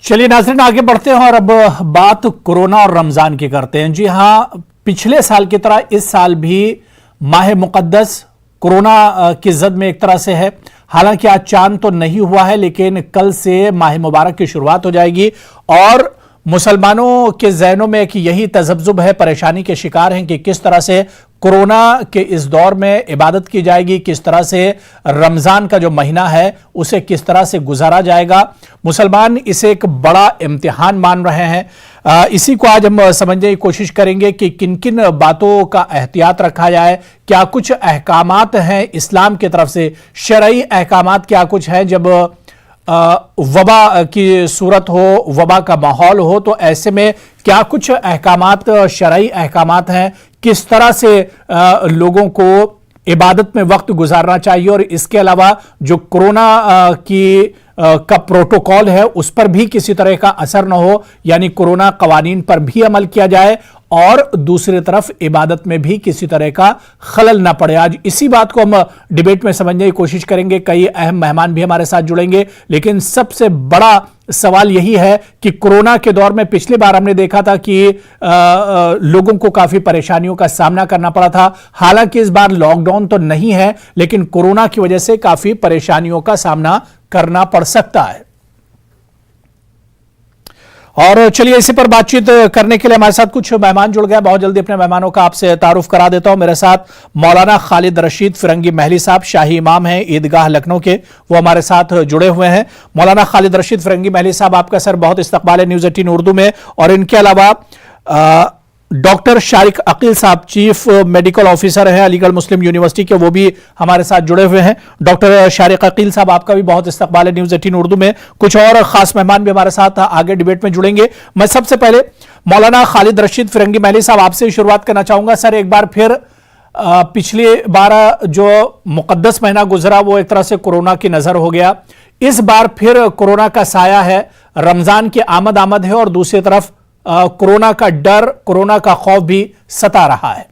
चलिए नाज़रीन, आगे बढ़ते हैं और अब बात कोरोना और रमजान की करते हैं। जी हां, पिछले साल की तरह इस साल भी माह मुक़द्दस कोरोना की जद में एक तरह से है। हालांकि आज चांद तो नहीं हुआ है, लेकिन कल से माह मुबारक की शुरुआत हो जाएगी और मुसलमानों के ज़हनों में एक यही तज़ब्ज़ुब है, परेशानी के शिकार हैं कि किस तरह से कोरोना के इस दौर में इबादत की जाएगी, किस तरह से रमज़ान का जो महीना है उसे किस तरह से गुजारा जाएगा। मुसलमान इसे एक बड़ा इम्तिहान मान रहे हैं। इसी को आज हम समझने की कोशिश करेंगे कि किन किन बातों का एहतियात रखा जाए, क्या कुछ अहकामात हैं इस्लाम की तरफ से, शरई अहकामात क्या कुछ है जब वबा की सूरत हो, वबा का माहौल हो, तो ऐसे में क्या कुछ अहकामात, शरई अहकामात हैं, किस तरह से लोगों को इबादत में वक्त गुजारना चाहिए और इसके अलावा जो कोरोना का प्रोटोकॉल है उस पर भी किसी तरह का असर न हो, यानी कोरोना कवानीन पर भी अमल किया जाए और दूसरी तरफ इबादत में भी किसी तरह का खलल ना पड़े। आज इसी बात को हम डिबेट में समझने की कोशिश करेंगे। कई अहम मेहमान भी हमारे साथ जुड़ेंगे, लेकिन सबसे बड़ा सवाल यही है कि कोरोना के दौर में पिछली बार हमने देखा था कि लोगों को काफी परेशानियों का सामना करना पड़ा था। हालांकि इस बार लॉकडाउन तो नहीं है, लेकिन कोरोना की वजह से काफी परेशानियों का सामना करना पड़ सकता है। और चलिए इसी पर बातचीत करने के लिए हमारे साथ कुछ मेहमान जुड़ गए। बहुत जल्दी अपने मेहमानों का आपसे तारुफ करा देता हूं। मेरे साथ मौलाना खालिद रशीद फिरंगी महली साहब, शाही इमाम हैं ईदगाह लखनऊ के, वो हमारे साथ जुड़े हुए हैं। मौलाना खालिद रशीद फिरंगी महली साहब, आपका सर बहुत इस्तकबाल है न्यूज़ 18 उर्दू में। और इनके अलावा डॉक्टर शारिक अकील साहब, चीफ मेडिकल ऑफिसर हैं अलीगढ़ मुस्लिम यूनिवर्सिटी के, वो भी हमारे साथ जुड़े हुए हैं। डॉक्टर शारिक अकील साहब, आपका भी बहुत इस्तकबाल है न्यूज़ 18 उर्दू में। कुछ और खास मेहमान भी हमारे साथ आगे डिबेट में जुड़ेंगे। मैं सबसे पहले मौलाना खालिद रशीद फिरंगी महली साहब आपसे शुरुआत करना चाहूंगा। सर, एक बार फिर पिछली बार जो मुकद्दस महीना गुजरा वो एक तरह से कोरोना की नजर हो गया। इस बार फिर कोरोना का साया है, रमजान की आमद है और दूसरी तरफ कोरोना का डर, कोरोना का खौफ भी सता रहा है।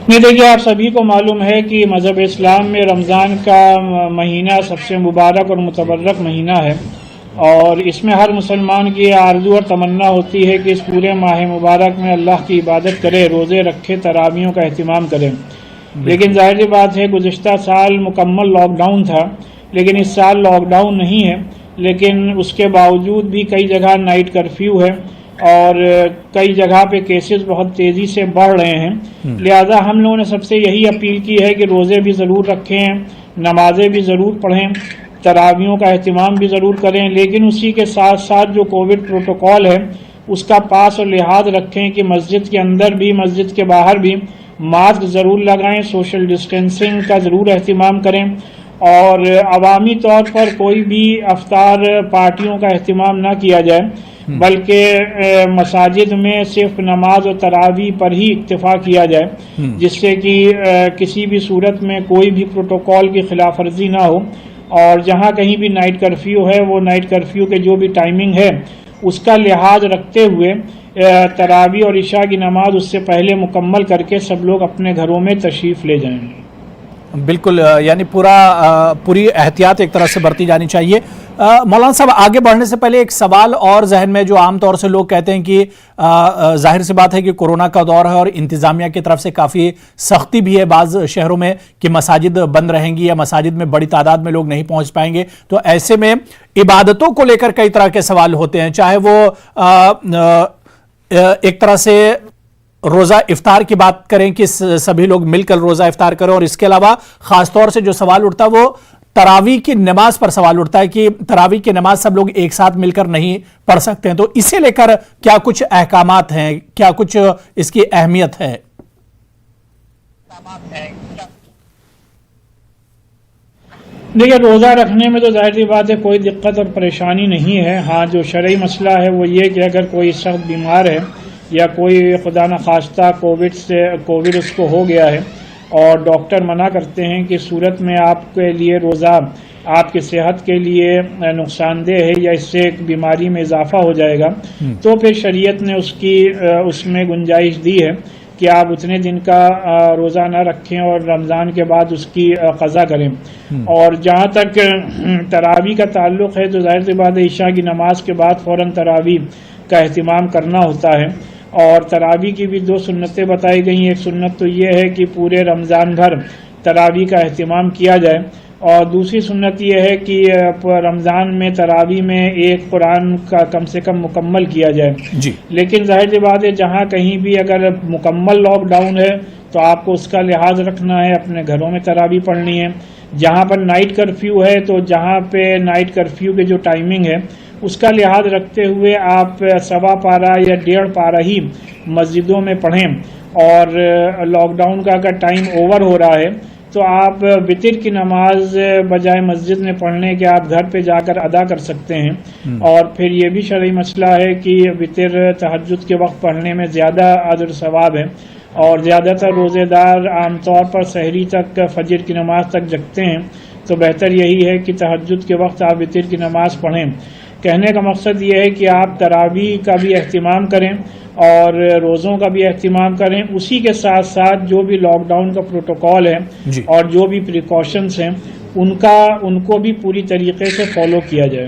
नहीं, देखिए, आप सभी को मालूम है कि मजहब इस्लाम में रमज़ान का महीना सबसे मुबारक और मुतबर्रक महीना है और इसमें हर मुसलमान की आरज़ू और तमन्ना होती है कि इस पूरे माह मुबारक में अल्लाह की इबादत करे, रोज़े रखे, तरावियों का अहतमाम करें। लेकिन जाहिर सी बात है, गुज़िश्ता साल मुकम्मल लॉकडाउन था, लेकिन इस साल लॉकडाउन नहीं है, लेकिन उसके बावजूद भी कई जगह नाइट कर्फ्यू है और कई जगह पे केसेस बहुत तेज़ी से बढ़ रहे हैं। लिहाजा हम लोगों ने सबसे यही अपील की है कि रोज़े भी ज़रूर रखें, नमाजें भी ज़रूर पढ़ें, तरावियों का अहतमाम भी ज़रूर करें, लेकिन उसी के साथ साथ जो कोविड प्रोटोकॉल है उसका पास और लिहाज रखें कि मस्जिद के अंदर भी मस्जिद के बाहर भी मास्क ज़रूर लगाएं, सोशल डिस्टेंसिंग का ज़रूर अहतमाम करें और अवामी तौर पर कोई भी अफ्तार पार्टियों का अहतमाम ना किया जाए, बल्कि मसाजिद में सिर्फ नमाज और तरावी पर ही इक्तिफा किया जाए, जिससे कि किसी भी सूरत में कोई भी प्रोटोकॉल की खिलाफ वर्जी ना हो। और जहाँ कहीं भी नाइट कर्फ्यू है, वो नाइट कर्फ्यू के जो भी टाइमिंग है उसका लिहाज रखते हुए तरावी और इशा की नमाज उससे पहले मुकम्मल करके सब लोग अपने घरों में तशरीफ़ ले जाएंगे। बिल्कुल, यानी पूरी एहतियात एक तरह से बरती जानी चाहिए। मौलाना साहब, आगे बढ़ने से पहले एक सवाल और जहन में, जो आमतौर से लोग कहते हैं कि जाहिर सी बात है कि कोरोना का दौर है और इंतजामिया की तरफ से काफ़ी सख्ती भी है बाज़ शहरों में कि मसाजिद बंद रहेंगी या मसाजिद में बड़ी तादाद में लोग नहीं पहुंच पाएंगे। तो ऐसे में इबादतों को लेकर कई तरह के सवाल होते हैं, चाहे वो एक तरह से रोजा इफ्तार की बात करें कि सभी लोग मिलकर रोजा इफ्तार करें, और इसके अलावा खासतौर से जो सवाल उठता है वो तरावी की नमाज पर सवाल उठता है कि तरावी की नमाज सब लोग एक साथ मिलकर नहीं पढ़ सकते हैं। तो इसे लेकर क्या कुछ अहकामात हैं, क्या कुछ इसकी अहमियत है? देखिए, रोज़ा रखने में तो जाहिर सी बात है कोई दिक्कत और परेशानी नहीं है। हाँ, जो शरई मसला है वो ये कि अगर कोई सख्त बीमार है या कोई खुदा न खास्ता कोविड उसको हो गया है और डॉक्टर मना करते हैं कि सूरत में आपके लिए रोज़ा आपकी सेहत के लिए नुकसानदेह है या इससे एक बीमारी में इजाफा हो जाएगा, तो फिर शरीयत ने उसमें गुंजाइश दी है کہ آپ اتنے دن کا روزہ نہ رکھیں اور رمضان کے بعد اس کی قضا کریں. اور جہاں تک تراویح کا تعلق ہے تو ظاہر سی بات ہے عشاء کی نماز کے بعد فوراً تراویح کا اہتمام کرنا ہوتا ہے. اور تراویح کی بھی 2 سنتیں بتائی گئی ہیں. ایک سنت تو یہ ہے کہ پورے رمضان بھر تراویح کا اہتمام کیا جائے، اور دوسری سنت یہ ہے کہ رمضان میں تراویح میں ایک قرآن کا کم سے کم مکمل کیا جائے. جی لیکن ظاہر سی بات ہے جہاں کہیں بھی اگر مکمل لاک ڈاؤن ہے تو آپ کو اس کا لحاظ رکھنا ہے، اپنے گھروں میں تراویح پڑھنی ہے. جہاں پر نائٹ کرفیو ہے تو جہاں پہ نائٹ کرفیو کے جو ٹائمنگ ہے اس کا لحاظ رکھتے ہوئے آپ 1.25 پارہ یا 1.5 پارہ ہی مسجدوں میں پڑھیں. اور لاک ڈاؤن کا اگر ٹائم اوور ہو رہا ہے تو آپ وتر کی نماز بجائے مسجد میں پڑھنے کے آپ گھر پہ جا کر ادا کر سکتے ہیں. اور پھر یہ بھی شرعی مسئلہ ہے کہ وتر تہجد کے وقت پڑھنے میں زیادہ اجر و ثواب ہے، اور زیادہ تر روزے دار عام طور پر سحری تک فجر کی نماز تک جگتے ہیں، تو بہتر یہی ہے کہ تہجد کے وقت آپ وتر کی نماز پڑھیں. کہنے کا مقصد یہ ہے کہ آپ تراویح کا بھی اہتمام کریں اور روزوں کا بھی اہتمام کریں، اسی کے ساتھ ساتھ جو بھی لاک ڈاؤن کا پروٹوکول ہے جی اور جو بھی پریکاشنز ہیں ان کو بھی پوری طریقے سے فالو کیا جائے.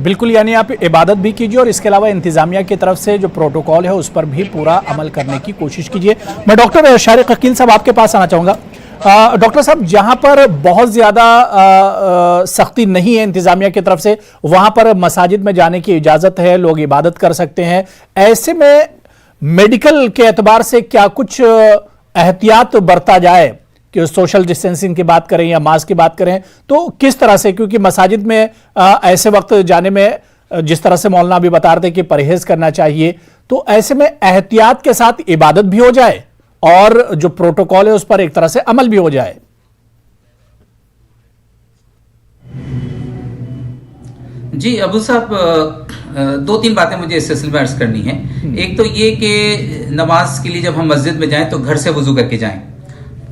بالکل، یعنی آپ عبادت بھی کیجیے اور اس کے علاوہ انتظامیہ کی طرف سے جو پروٹوکول ہے اس پر بھی پورا عمل کرنے کی کوشش کیجیے. میں ڈاکٹر شارق عقیل صاحب آپ کے پاس آنا چاہوں گا. ڈاکٹر صاحب، جہاں پر بہت زیادہ سختی نہیں ہے انتظامیہ کی طرف سے، وہاں پر مساجد میں جانے کی اجازت ہے، لوگ عبادت کر سکتے ہیں. ایسے میں میڈیکل کے اعتبار سے کیا کچھ احتیاط برتا جائے کہ سوشل ڈسٹینسنگ کی بات کریں یا ماسک کی بات کریں تو کس طرح سے؟ کیونکہ مساجد میں ایسے وقت جانے میں جس طرح سے مولانا بھی بتا رہے تھے کہ پرہیز کرنا چاہیے، تو ایسے میں احتیاط کے ساتھ عبادت بھی ہو جائے اور جو پروٹوکول ہے اس پر ایک طرح سے عمل بھی ہو جائے. جی ابو صاحب، 2-3 باتیں مجھے اس سلسلے میں عرض کرنی ہیں. ایک تو یہ کہ نماز کے لیے جب ہم مسجد میں جائیں تو گھر سے وضو کر کے جائیں.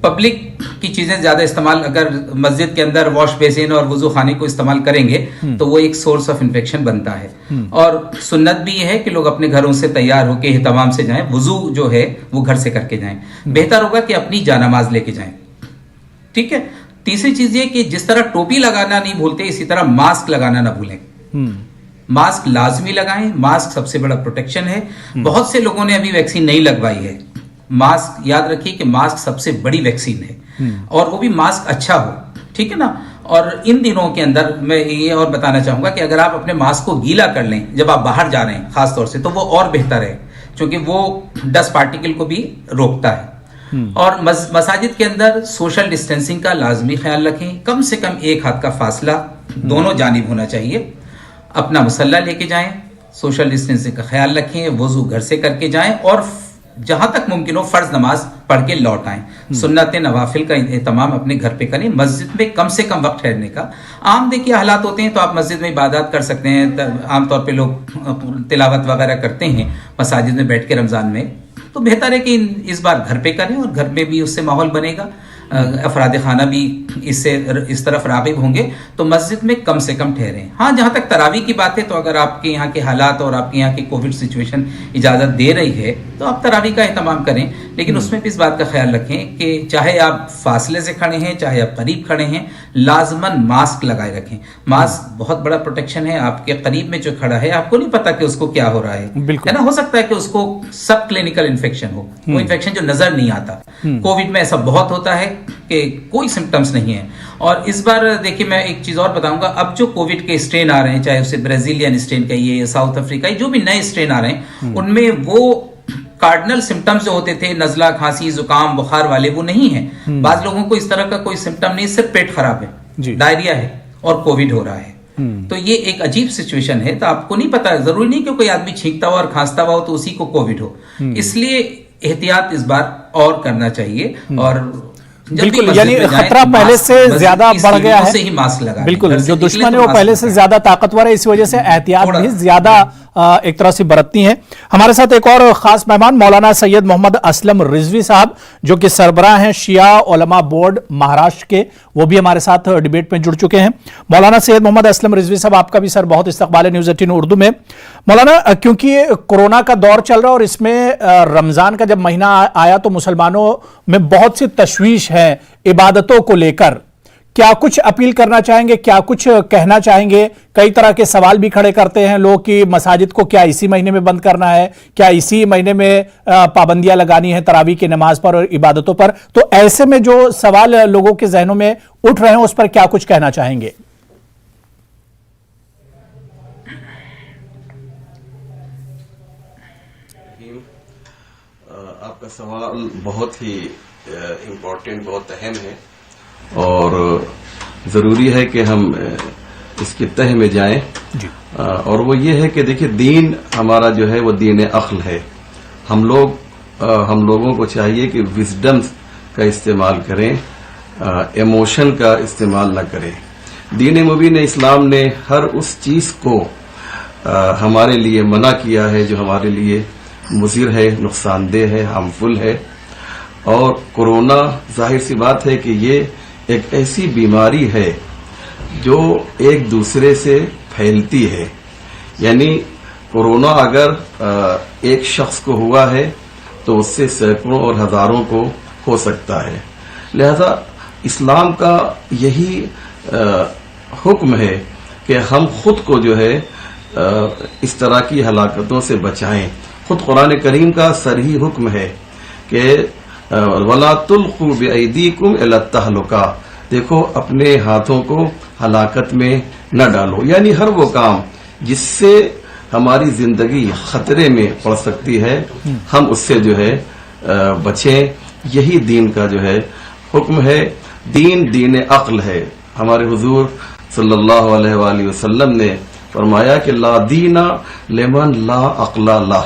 پبلک کی چیزیں زیادہ استعمال، اگر مسجد کے اندر واش بیسن اور وضو خانے کو استعمال کریں گے تو وہ ایک سورس آف انفیکشن بنتا ہے. اور سنت بھی یہ ہے کہ لوگ اپنے گھروں سے تیار ہو کے اہتمام سے جائیں، وضو جو ہے وہ گھر سے کر کے جائیں. بہتر ہوگا کہ اپنی جانماز لے کے جائیں. ٹھیک ہے. تیسری چیز یہ کہ جس طرح ٹوپی لگانا نہیں بھولتے اسی طرح ماسک لگانا نہ بھولیں. ماسک لازمی لگائیں. ماسک سب سے بڑا پروٹیکشن ہے. بہت سے لوگوں نے ابھی ویکسین نہیں لگوائی ہے. ماسک یاد رکھیے کہ ماسک سب سے بڑی ویکسین ہے، اور وہ بھی ماسک اچھا ہو. ٹھیک ہے نا. اور ان دنوں کے اندر میں یہ اور بتانا چاہوں گا کہ اگر آپ اپنے ماسک کو گیلا کر لیں جب آپ باہر جا رہے ہیں خاص طور سے، تو وہ اور بہتر ہے، کیونکہ وہ ڈسٹ پارٹیکل کو بھی روکتا ہے. اور مساجد کے اندر سوشل ڈسٹینسنگ کا لازمی خیال رکھیں. کم سے کم 1 ہاتھ کا فاصلہ دونوں جانب ہونا چاہیے. اپنا مصلی لے کے جائیں، سوشل ڈسٹینسنگ کا خیال رکھیں، وضو گھر سے کر کے جائیں، اور جہاں تک ممکن ہو فرض نماز پڑھ کے لوٹ آئیں. سنت نوافل کا اہتمام اپنے گھر پہ کریں. مسجد میں کم سے کم وقت ٹھہرنے کا. عام دیکھیے حالات ہوتے ہیں تو آپ مسجد میں عبادات کر سکتے ہیں. عام طور پہ لوگ تلاوت وغیرہ کرتے ہیں مساجد میں بیٹھ کے رمضان میں، تو بہتر ہے کہ اس بار گھر پہ کریں، اور گھر میں بھی اس سے ماحول بنے گا. افراد خانہ بھی اس طرف راغب ہوں گے. تو مسجد میں کم سے کم ٹھہریں. ہاں، جہاں تک تراویح کی بات ہے تو اگر آپ کے یہاں کے حالات اور آپ کے یہاں کی کووڈ سچویشن اجازت دے رہی ہے تو آپ تراویح کا اہتمام کریں. لیکن اس میں بھی اس بات کا خیال رکھیں کہ چاہے آپ فاصلے سے کھڑے ہیں چاہے آپ قریب کھڑے ہیں، لازماً ماسک لگائے رکھیں. ماسک بہت بڑا پروٹیکشن ہے. آپ کے قریب میں جو کھڑا ہے آپ کو نہیں پتا کہ اس کو کیا ہو رہا ہے نا. ہو سکتا ہے کہ اس کو سب کلینکل انفیکشن ہو، وہ انفیکشن جو نظر نہیں آتا. کووڈ میں ایسا بہت ہوتا ہے کہ کوئی سمپٹمز نہیں ہیں. اور اس بار دیکھیے میں ایک چیز اور بتاؤں گا. اب جو کووڈ کے اسٹرین آ رہے ہیں، چاہے اسے برازیلین اسٹرین کہیے یا ساؤتھ افریقہ، جو بھی نئے اسٹرین آ رہے ہیں، ان میں وہ کارڈنل سمپٹمز جو ہوتے تھے نزلہ، کھانسی، زکام، بخار والے، وہ نہیں ہیں. بعض لوگوں کو اس طرح کا کوئی سمپٹم نہیں، صرف پیٹ خراب ہے، ڈائریا ہے اور کووڈ ہو رہا ہے. تو یہ ایک عجیب سچویشن ہے. تو آپ کو نہیں پتا، ضروری نہیں کہ کوئی آدمی چھینکتا ہوا اور کھانستا ہوا ہو تو اسی کو کووڈ ہو. اس لیے احتیاط اس بار اور کرنا چاہیے. اور بالکل، یعنی خطرہ پہلے سے زیادہ بڑھ گیا ہے. بالکل، جو دشمن ہے وہ پہلے سے زیادہ طاقتور ہے، اس وجہ سے احتیاط بھی زیادہ एक तरह से बरतती हैं। हमारे साथ एक और खास मेहमान मौलाना सैयद मोहम्मद असलम रिजवी साहब, जो कि सरबराह हैं शिया उलमा बोर्ड महाराष्ट्र के, वो भी हमारे साथ डिबेट में जुड़ चुके हैं। मौलाना सैयद मोहम्मद असलम रिजवी साहब, आपका भी सर बहुत इस्तकबाल है न्यूज़ 18 उर्दू में। मौलाना, क्योंकि कोरोना का दौर चल रहा है और इसमें रमजान का जब महीना आया तो मुसलमानों में बहुत सी तशवीश है इबादतों को लेकर, क्या कुछ अपील करना चाहेंगे, क्या कुछ कहना चाहेंगे? कई तरह के सवाल भी खड़े करते हैं लोग कि मसाजिद को क्या इसी महीने में बंद करना है, क्या इसी महीने में पाबंदियां लगानी है तरावी की नमाज पर और इबादतों पर? तो ऐसे में जो सवाल लोगों के जहनों में उठ रहे हैं उस पर क्या कुछ कहना चाहेंगे? आपका सवाल बहुत ही इम्पोर्टेंट, बहुत अहम है और ज़रूरी है कि हम इसके तह में जाएं जी। और वो ये है कि देखिए, दीन हमारा जो है वो दीन अक्ल है। हम लोगों को चाहिए कि विजडम का इस्तेमाल करें, इमोशन का इस्तेमाल न करें। दीन मुबीन इस्लाम ने हर उस चीज़ को हमारे लिए मना किया है जो हमारे लिए मुज़िर है, नुकसानदेह है, हार्मफुल है। और कोरोना जाहिर सी बात है कि ये एक ऐसी बीमारी है जो एक दूसरे से फैलती है। यानी कोरोना अगर एक शख्स को हुआ है तो उससे सैकड़ों और हजारों को हो सकता है। लिहाजा इस्लाम का यही हुक्म है कि हम खुद को जो है इस तरह की हलाकतों से बचाएं। खुद कुरान करीम का सरही हुक्म है कि वला तुल्कू बिअयदीकुम इला तहलुका, देखो अपने हाथों को हलाकत में न डालो। यानी हर वो काम जिससे हमारी जिंदगी खतरे में पड़ सकती है हम उससे जो है बचें। यही दीन का जो है हुक्म है। दीन अक्ल है। हमारे हुजूर सल्लल्लाहु अलैहि वसल्लम ने फरमाया कि ला दीना लिमन ला अक्ला ला,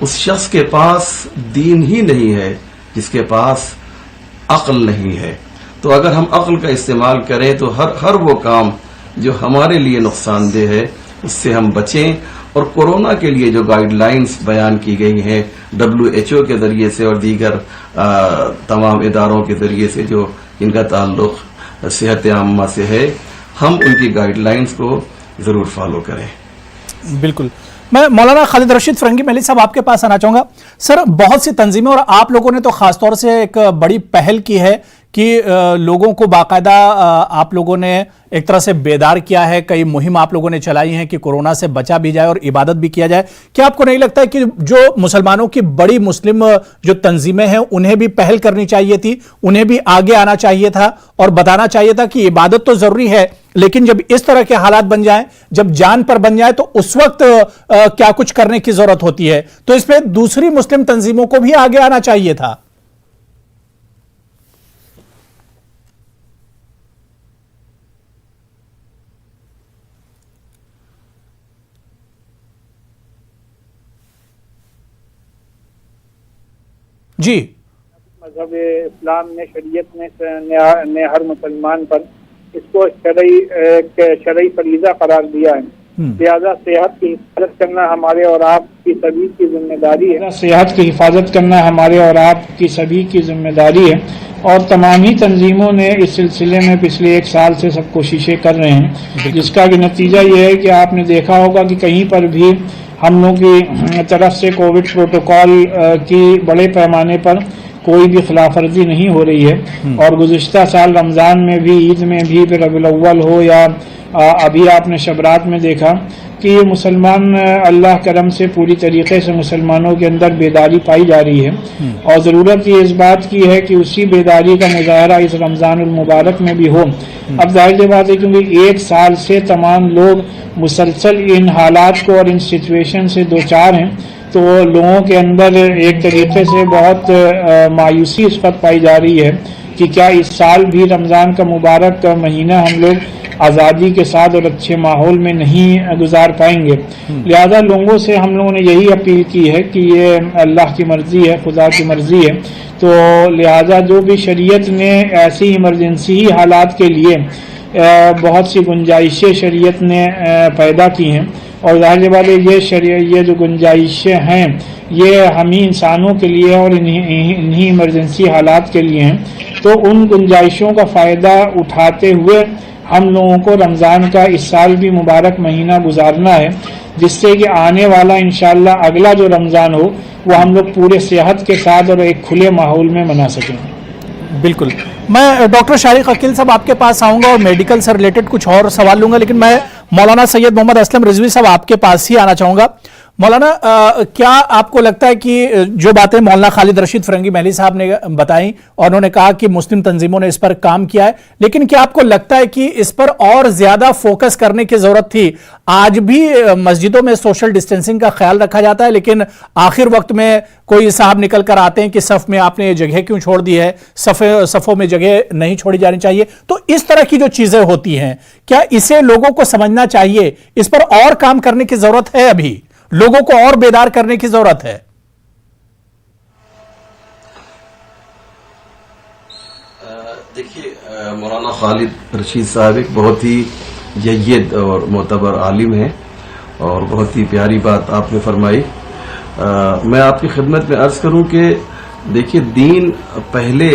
उस शख्स के पास दीन ही नहीं है जिसके पास अक्ल नहीं है। तो अगर हम अक्ल का इस्तेमाल करें तो हर वो काम जो हमारे लिए नुकसानदेह है उससे हम बचें। और कोरोना के लिए जो गाइडलाइंस बयान की गई हैं WHO के जरिए से और दीगर तमाम इदारों के जरिए से जो इनका ताल्लुक सेहत आम्मा से है, हम उनकी गाइडलाइंस को जरूर फॉलो करें। बिल्कुल। मैं मौलाना खालिद रशीद फरंगी महली साहब आपके पास आना चाहूंगा। सर, बहुत सी तंजीमें और आप लोगों ने तो खासतौर से एक बड़ी पहल की है कि लोगों को बाकायदा आप लोगों ने एक तरह से बेदार किया है। कई मुहिम आप लोगों ने चलाई हैं कि कोरोना से बचा भी जाए और इबादत भी किया जाए। क्या आपको नहीं लगता है कि जो मुसलमानों की बड़ी मुस्लिम जो तंजीमें हैं उन्हें भी पहल करनी चाहिए थी, उन्हें भी आगे आना चाहिए था और बताना चाहिए था कि इबादत तो जरूरी है, लेकिन जब इस तरह के हालात बन जाएं, जब जान पर बन जाए, तो उस वक्त क्या कुछ करने की जरूरत होती है? तो इसमें दूसरी मुस्लिम तंजीमों को भी आगे आना चाहिए था। जी, मजहब इस्लाम ने, शरीयत ने हर मुसलमान पर इसको शरई फरीजा करार दिया है। लिहाजा सेहत की हिफाजत करना हमारे और आपकी सभी की जिम्मेदारी है। सेहत की हिफाजत करना हमारे और आपकी सभी की जिम्मेदारी है और तमाम ही तंजीमों ने इस सिलसिले में पिछले 1 साल से सब कोशिशें कर रहे हैं, जिसका कि नतीजा ये है कि आपने देखा होगा कि कहीं पर भी हम लोग की तरफ से कोविड प्रोटोकॉल की बड़े पैमाने पर कोई भी खिलाफवर्जी नहीं हो रही है। और गुज़िश्ता साल रमज़ान में भी, ईद में भी, फिर रबीउल अव्वल हो या अभी आपने शबरात में देखा कि ये मुसलमान अल्लाह करम से पूरी तरीके से मुसलमानों के अंदर बेदारी पाई जा रही है। और ज़रूरत ये इस बात की है कि उसी बेदारी का मुजाहरा इस रमज़ानुल मुबारक में भी हो। अब जाहिर सी बात है क्योंकि 1 साल से तमाम लोग मुसलसल इन हालात को और इन सिचुएशन से दो चार हैं, तो लोगों के अंदर एक तरीके से बहुत मायूसी इस वक्त पाई जा रही है कि क्या इस साल भी रमज़ान का मुबारक महीना हम लोग आज़ादी के साथ और अच्छे माहौल में नहीं गुजार पाएंगे। लिहाजा लोगों से हम लोगों ने यही अपील की है कि ये अल्लाह की मर्ज़ी है, खुदा की मर्ज़ी है। तो लिहाजा जो भी शरीयत ने ऐसी इमरजेंसी हालात के लिए बहुत सी गुंजाइशें शरीयत ने पैदा की हैं, اور ظاہر بات ہے یہ جو گنجائشیں ہیں یہ ہم ہی انسانوں کے لیے اور انہی ایمرجنسی حالات کے لیے ہیں، تو ان گنجائشوں کا فائدہ اٹھاتے ہوئے ہم لوگوں کو رمضان کا اس سال بھی مبارک مہینہ گزارنا ہے، جس سے کہ آنے والا انشاءاللہ اگلا جو رمضان ہو وہ ہم لوگ پورے صحت کے ساتھ اور ایک کھلے ماحول میں منا سکیں۔ بالکل، میں ڈاکٹر شارق عقیل صاحب آپ کے پاس آؤں گا اور میڈیکل سے ریلیٹڈ کچھ اور سوال لوں گا، لیکن میں مولانا سید محمد اسلم رضوی صاحب آپ کے پاس ہی آنا چاہوں گا۔ مولانا، کیا آپ کو لگتا ہے کہ جو باتیں مولانا خالد رشید فرنگی محلی صاحب نے بتائیں اور انہوں نے کہا کہ مسلم تنظیموں نے اس پر کام کیا ہے، لیکن کیا آپ کو لگتا ہے کہ اس پر اور زیادہ فوکس کرنے کی ضرورت تھی؟ آج بھی مسجدوں میں سوشل ڈسٹینسنگ کا خیال رکھا جاتا ہے، لیکن آخر وقت میں کوئی صاحب نکل کر آتے ہیں کہ صف میں آپ نے یہ جگہ کیوں چھوڑ دی ہے، صفوں میں جگہ نہیں چھوڑی جانی چاہیے۔ تو اس طرح کی جو چیزیں ہوتی ہیں، کیا اسے لوگوں کو سمجھنا چاہیے؟ اس پر اور کام کرنے کی ضرورت ہے، ابھی لوگوں کو اور بیدار کرنے کی ضرورت ہے؟ دیکھیے، مولانا خالد رشید صاحب ایک بہت ہی جید اور معتبر عالم ہیں اور بہت ہی پیاری بات آپ نے فرمائی۔ میں آپ کی خدمت میں عرض کروں کہ دیکھیے، دین پہلے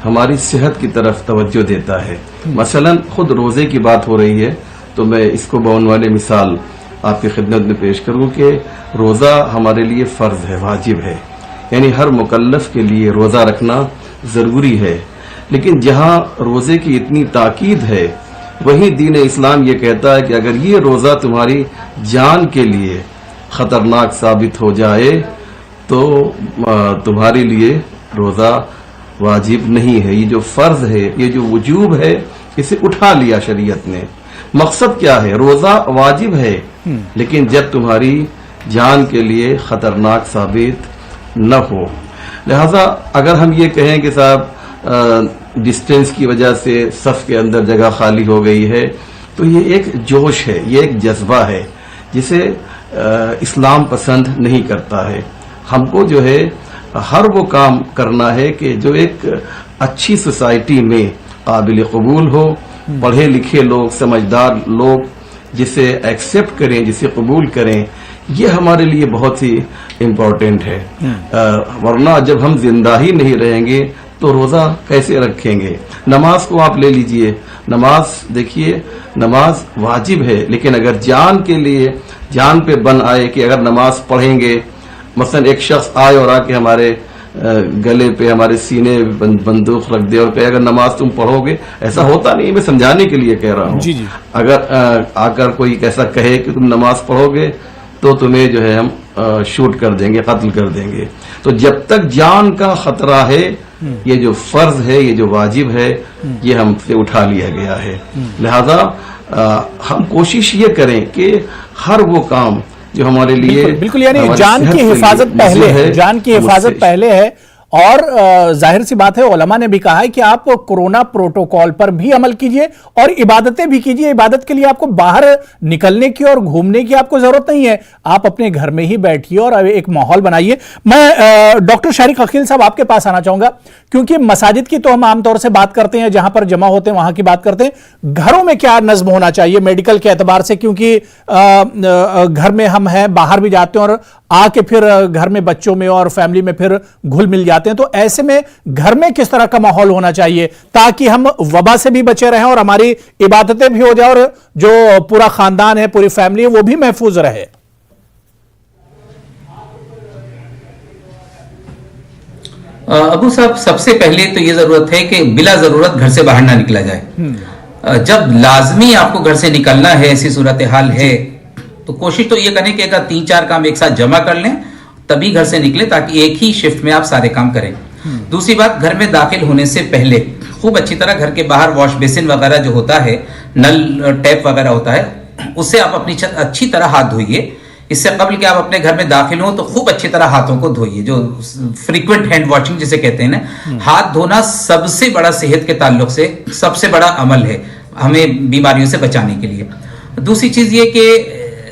ہماری صحت کی طرف توجہ دیتا ہے۔ مثلا خود روزے کی بات ہو رہی ہے تو میں اس کو بعنوان مثال آپ کی خدمت میں پیش کروں کہ روزہ ہمارے لیے فرض ہے، واجب ہے، یعنی ہر مکلف کے لیے روزہ رکھنا ضروری ہے۔ لیکن جہاں روزے کی اتنی تاکید ہے، وہیں دین اسلام یہ کہتا ہے کہ اگر یہ روزہ تمہاری جان کے لیے خطرناک ثابت ہو جائے تو تمہارے لیے روزہ واجب نہیں ہے۔ یہ جو فرض ہے، یہ جو وجوب ہے، اسے اٹھا لیا شریعت نے۔ مقصد کیا ہے؟ روزہ واجب ہے، لیکن جب تمہاری جان کے لیے خطرناک ثابت نہ ہو۔ لہذا اگر ہم یہ کہیں کہ صاحب ڈسٹینس کی وجہ سے صف کے اندر جگہ خالی ہو گئی ہے، تو یہ ایک جوش ہے، یہ ایک جذبہ ہے جسے اسلام پسند نہیں کرتا ہے۔ ہم کو جو ہے ہر وہ کام کرنا ہے کہ جو ایک اچھی سوسائٹی میں قابل قبول ہو، پڑھے لکھے لوگ، سمجھدار لوگ جسے ایکسیپٹ کریں، جسے قبول کریں، یہ ہمارے لیے بہت ہی امپورٹنٹ ہے۔ ورنہ جب ہم زندہ ہی نہیں رہیں گے تو روزہ کیسے رکھیں گے؟ نماز کو آپ لے لیجئے، نماز دیکھیے، نماز واجب ہے، لیکن اگر جان کے لیے جان پہ بن آئے کہ اگر نماز پڑھیں گے، مثلا ایک شخص آئے اور آ کے ہمارے گلے پہ، ہمارے سینے بندوق رکھ دے اور کہ اگر نماز تم پڑھو گے، ایسا ہوتا نہیں، میں سمجھانے کے لیے کہہ رہا ہوں۔ اگر آ کر کوئی ایسا کہے کہ تم نماز پڑھو گے تو تمہیں جو ہے ہم شوٹ کر دیں گے، قتل کر دیں گے۔ تو جب تک جان کا خطرہ ہے، یہ جو فرض ہے، یہ جو واجب ہے، یہ ہم سے اٹھا لیا گیا ہے۔ لہذا ہم کوشش یہ کریں کہ ہر وہ کام جو ہمارے لیے بالکل، یعنی جان کی حفاظت پہلے ہے، جان کی حفاظت پہلے ہے۔ اور ظاہر سی بات ہے، علماء نے بھی کہا ہے کہ آپ کورونا پروٹوکول پر بھی عمل کیجئے اور عبادتیں بھی کیجئے۔ عبادت کے لیے آپ کو باہر نکلنے کی اور گھومنے کی آپ کو ضرورت نہیں ہے، آپ اپنے گھر میں ہی بیٹھیے اور ایک ماحول بنائیے۔ میں ڈاکٹر شارق عقیل صاحب آپ کے پاس آنا چاہوں گا، کیونکہ مساجد کی تو ہم عام طور سے بات کرتے ہیں، جہاں پر جمع ہوتے ہیں وہاں کی بات کرتے ہیں۔ گھروں میں کیا نظم ہونا چاہیے میڈیکل کے اعتبار سے؟ کیونکہ گھر میں ہم ہیں، باہر بھی جاتے ہیں اور آ کے پھر گھر میں بچوں میں اور فیملی میں پھر گھل مل جاتے ہیں، تو ایسے میں گھر میں کس طرح کا ماحول ہونا چاہیے تاکہ ہم وبا سے بھی بچے رہیں اور ہماری عبادتیں بھی ہو جائیں اور جو پورا خاندان ہے، پوری فیملی ہے، وہ بھی محفوظ رہے؟ ابو صاحب، سب سے پہلے تو یہ ضرورت ہے کہ بلا ضرورت گھر سے باہر نہ نکلا جائے۔ جب لازمی آپ کو گھر سے نکلنا ہے، ایسی صورتحال ہے، تو کوشش تو یہ کریں کہ اگر 3-4 کام ایک ساتھ جمع کر لیں تبھی گھر سے نکلیں، تاکہ ایک ہی شفٹ میں آپ سارے کام کریں۔ دوسری بات، گھر میں داخل ہونے سے پہلے خوب اچھی طرح گھر کے باہر واش بیسن وغیرہ جو ہوتا ہے، نل ٹیپ وغیرہ ہوتا ہے، اس سے آپ اپنی اچھی طرح ہاتھ دھوئیے۔ اس سے قبل کہ آپ اپنے گھر میں داخل ہوں تو خوب اچھی طرح ہاتھوں کو دھوئیے، جو فریکوینٹ ہینڈ واشنگ جسے کہتے ہیں نا۔ ہاتھ دھونا سب سے بڑا صحت کے تعلق سے سب سے بڑا عمل ہے ہمیں بیماریوں سے بچانے کے لیے۔ دوسری چیز یہ کہ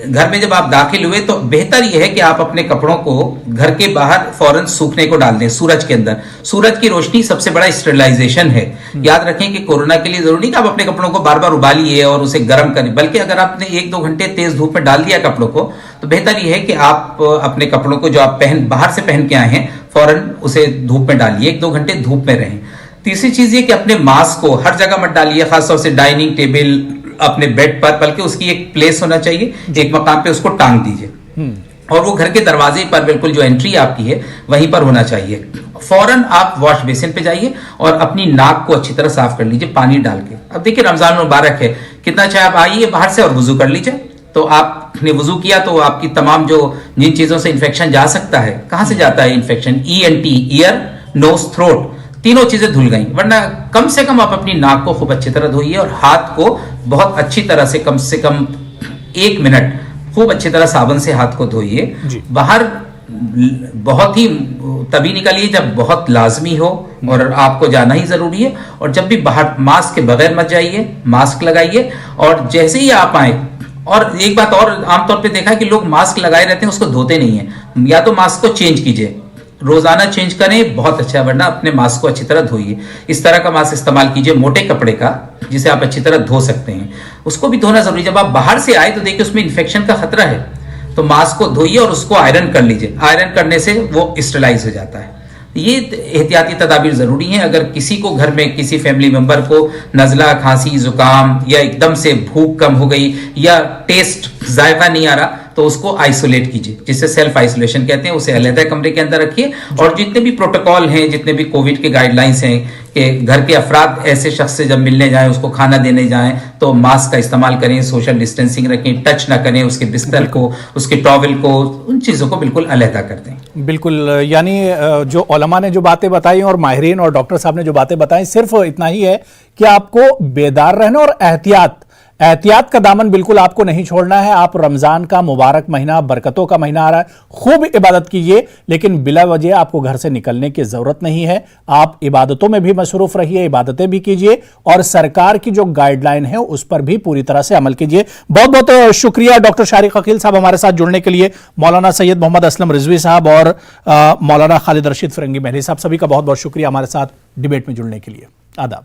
घर में जब आप दाखिल हुए तो बेहतर यह है कि आप अपने कपड़ों को घर के बाहर फौरन सूखने को डाल दें सूरज के अंदर। सूरज की रोशनी सबसे बड़ा स्टेरिलाइजेशन है। याद रखें कि कोरोना के लिए जरूरी नहीं कि आप अपने कपड़ों को बार बार उबालिए और उसे गर्म करें, बल्कि अगर आपने 1-2 घंटे तेज धूप में डाल दिया कपड़ों को तो बेहतर यह है कि आप अपने कपड़ों को जो आप बाहर से पहन के आए हैं फौरन उसे धूप में डालिए, 1-2 घंटे धूप में रहें। तीसरी चीज ये कि अपने मास्क को हर जगह मत डालिए, खासतौर से डाइनिंग टेबल, अपने बेड पर, बल्कि उसकी एक प्लेस होना चाहिए, एक मकाम पे उसको टांग दीजिए और वो घर के दरवाजे पर बिल्कुल जो एंट्री आपकी है वहीं पर होना चाहिए। फौरन आप वॉश बेसिन पे जाइए और अपनी नाक को अच्छी तरह साफ कर लीजिए पानी डाल के। अब देखिए रमजान मुबारक है, कितना चाहे आप आइए बाहर से और वुजू कर लीजिए। तो आपने वुजू किया तो आपकी तमाम जो जिन चीजों से इन्फेक्शन जा सकता है, कहां से जाता है infection, ENT, ear, nose, throat, तीनों चीजें धुल गई। वरना कम से कम आप अपनी नाक को खूब अच्छी तरह धोइए और हाथ को बहुत अच्छी तरह से कम 1 मिनट खूब अच्छी तरह साबुन से हाथ को धोइए। बाहर बहुत ही तभी निकलिए जब बहुत लाजमी हो और आपको जाना ही जरूरी है, और जब भी बाहर मास्क के बगैर मत जाइए, मास्क लगाइए। और जैसे ही आप आए, और एक बात और आमतौर पे देखा है कि लोग मास्क लगाए रहते हैं उसको धोते नहीं है। या तो मास्क को चेंज कीजिए, रोजाना चेंज करें, बहुत अच्छा है, वरना अपने मास्क को अच्छी तरह धोइए। इस तरह का मास्क इस्तेमाल कीजिए मोटे कपड़े का, जिसे आप अच्छी तरह धो सकते हैं, उसको भी धोना जरूरी। जब आप बाहर से आए तो देखिए उसमें इन्फेक्शन का खतरा है, तो मास्क को धोइए और उसको आयरन कर लीजिए। आयरन करने से वो स्टेरिलाइज हो जाता है। ये एहतियाती तदाबीर जरूरी हैं। अगर किसी को घर में किसी फैमिली मेंबर को नजला, खांसी, जुकाम या एकदम से भूख कम हो गई या टेस्ट जायका नहीं आ रहा तो उसको आइसोलेट कीजिए, जिसे सेल्फ आइसोलेशन कहते हैं। उसे अलग कमरे के अंदर रखिए और जितने भी प्रोटोकॉल हैं, जितने भी कोविड के गाइडलाइंस हैं कि घर के अफराद ऐसे शख्स से जब मिलने जाएं, उसको खाना देने जाएं तो मास्क का इस्तेमाल करें, सोशल डिस्टेंसिंग रखें, टच ना करें उसके बिस्तर को, उसके टॉवल को, उन चीज़ों को बिल्कुल अलहदा कर दें। बिल्कुल, यानी जो उलमा ने जो बातें बताई और माहिरीन और डॉक्टर साहब ने जो बातें बताई, सिर्फ इतना ही है कि आपको बेदार रहना और एहतियात का दामन बिल्कुल आपको नहीं छोड़ना है। आप रमजान का मुबारक महीना, बरकतों का महीना आ रहा है, खूब इबादत कीजिए, लेकिन बिला वजह आपको घर से निकलने की जरूरत नहीं है। आप इबादतों में भी मसरूफ रहिए, इबादतें भी कीजिए और सरकार की जो गाइडलाइन है उस पर भी पूरी तरह से अमल कीजिए। बहुत बहुत शुक्रिया डॉक्टर शारिक अकील साहब हमारे साथ जुड़ने के लिए, मौलाना सैयद मोहम्मद असलम रिजवी साहब और मौलाना खालिद रशीद फिरंगी महली साहब, सभी का बहुत बहुत शुक्रिया हमारे साथ डिबेट में जुड़ने के लिए। आदाब।